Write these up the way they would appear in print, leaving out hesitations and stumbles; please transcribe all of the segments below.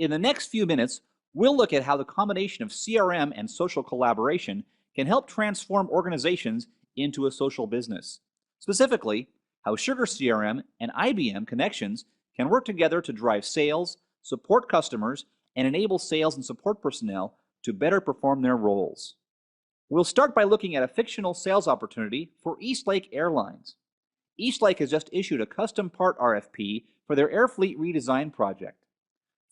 In the next few minutes, we'll look at how the combination of CRM and social collaboration can help transform organizations into a social business. Specifically, how SugarCRM and IBM Connections can work together to drive sales, support customers, and enable sales and support personnel to better perform their roles. We'll start by looking at a fictional sales opportunity for Eastlake Airlines. Eastlake has just issued a custom part RFP for their air fleet redesign project.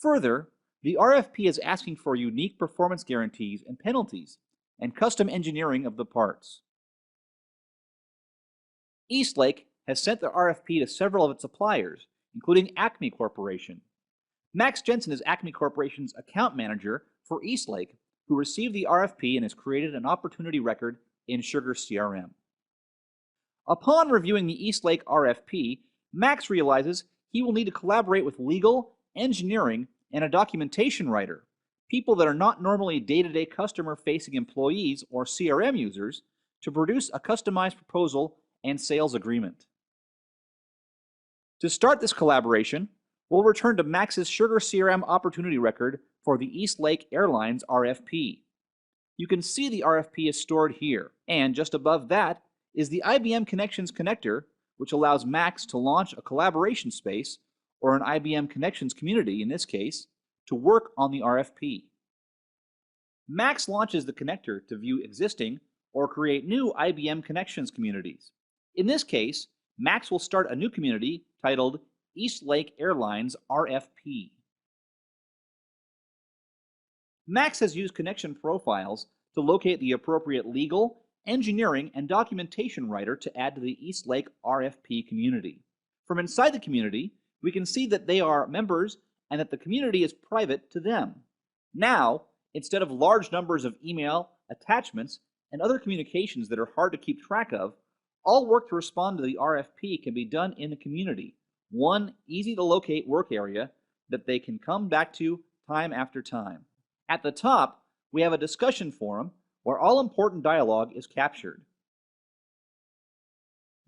Further, the RFP is asking for unique performance guarantees and penalties and custom engineering of the parts. Eastlake has sent the RFP to several of its suppliers, including Acme Corporation. Max Jensen is Acme Corporation's account manager for Eastlake, who received the RFP and has created an opportunity record in SugarCRM. Upon reviewing the Eastlake RFP, Max realizes he will need to collaborate with legal, engineering, and a documentation writer, people that are not normally day-to-day customer-facing employees or CRM users, to produce a customized proposal and sales agreement. To start this collaboration, we'll return to Max's SugarCRM opportunity record for the Eastlake Airlines RFP. You can see the RFP is stored here, and just above that is the IBM Connections connector, which allows Max to launch a collaboration space, or an IBM Connections community in this case, to work on the RFP. Max launches the connector to view existing or create new IBM Connections communities. In this case, Max will start a new community titled Eastlake Airlines RFP. Max has used connection profiles to locate the appropriate legal, engineering, and documentation writer to add to the Eastlake RFP community. From inside the community, we can see that they are members and that the community is private to them. Now, instead of large numbers of email, attachments, and other communications that are hard to keep track of, all work to respond to the RFP can be done in the community, one easy-to-locate work area that they can come back to time after time. At the top, we have a discussion forum where all important dialogue is captured.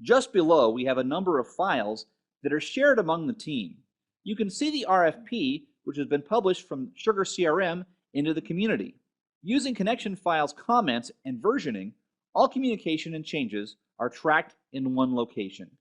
Just below, we have a number of files that are shared among the team. You can see the RFP, which has been published from SugarCRM into the community. Using connection files, comments, and versioning, all communication and changes are tracked in one location.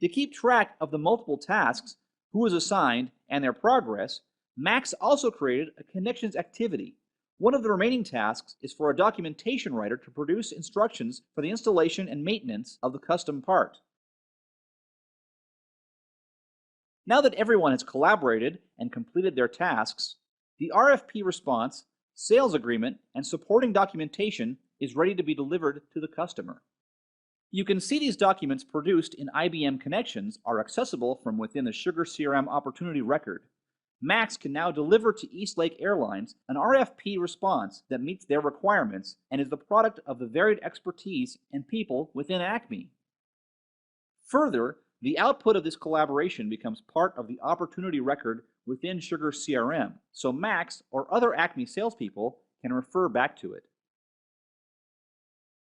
To keep track of the multiple tasks, who is assigned, and their progress, Max also created a Connections activity. One of the remaining tasks is for a documentation writer to produce instructions for the installation and maintenance of the custom part. Now that everyone has collaborated and completed their tasks, the RFP response, sales agreement, and supporting documentation is ready to be delivered to the customer. You can see these documents produced in IBM Connections are accessible from within the SugarCRM opportunity record. Max can now deliver to Eastlake Airlines an RFP response that meets their requirements and is the product of the varied expertise and people within Acme. Further, the output of this collaboration becomes part of the opportunity record within SugarCRM, so Max or other Acme salespeople can refer back to it.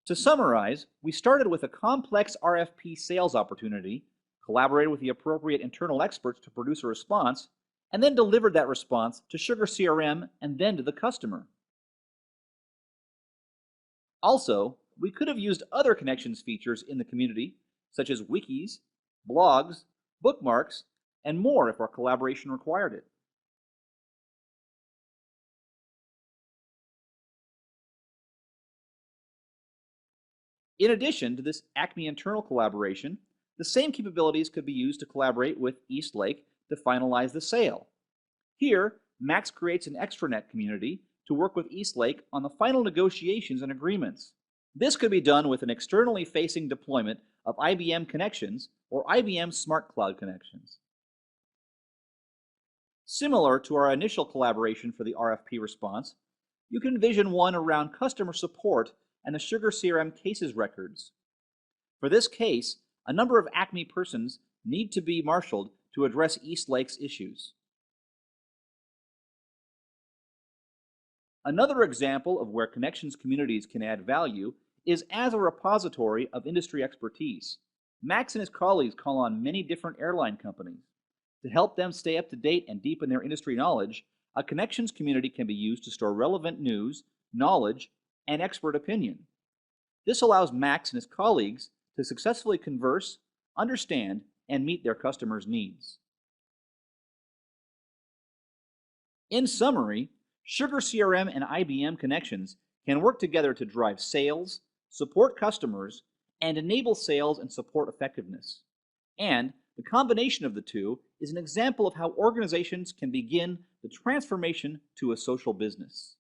To summarize, we started with a complex RFP sales opportunity, collaborated with the appropriate internal experts to produce a response, and then delivered that response to SugarCRM and then to the customer. Also, we could have used other Connections features in the community, such as wikis, blogs, bookmarks, and more if our collaboration required it. In addition to this Acme internal collaboration, the same capabilities could be used to collaborate with Eastlake to finalize the sale. Here, Max creates an extranet community to work with Eastlake on the final negotiations and agreements. This could be done with an externally facing deployment of IBM Connections or IBM Smart Cloud Connections. Similar to our initial collaboration for the RFP response, you can envision one around customer support and the SugarCRM cases records. For this case, a number of Acme persons need to be marshaled to address Eastlake's issues. Another example of where Connections communities can add value is as a repository of industry expertise. Max and his colleagues call on many different airline companies. To help them stay up to date and deepen their industry knowledge, a connections community can be used to store relevant news, knowledge, and expert opinion. This allows Max and his colleagues to successfully converse, understand, and meet their customers' needs. In summary, SugarCRM and IBM Connections can work together to drive sales, support customers, and enable sales and support effectiveness. And the combination of the two is an example of how organizations can begin the transformation to a social business.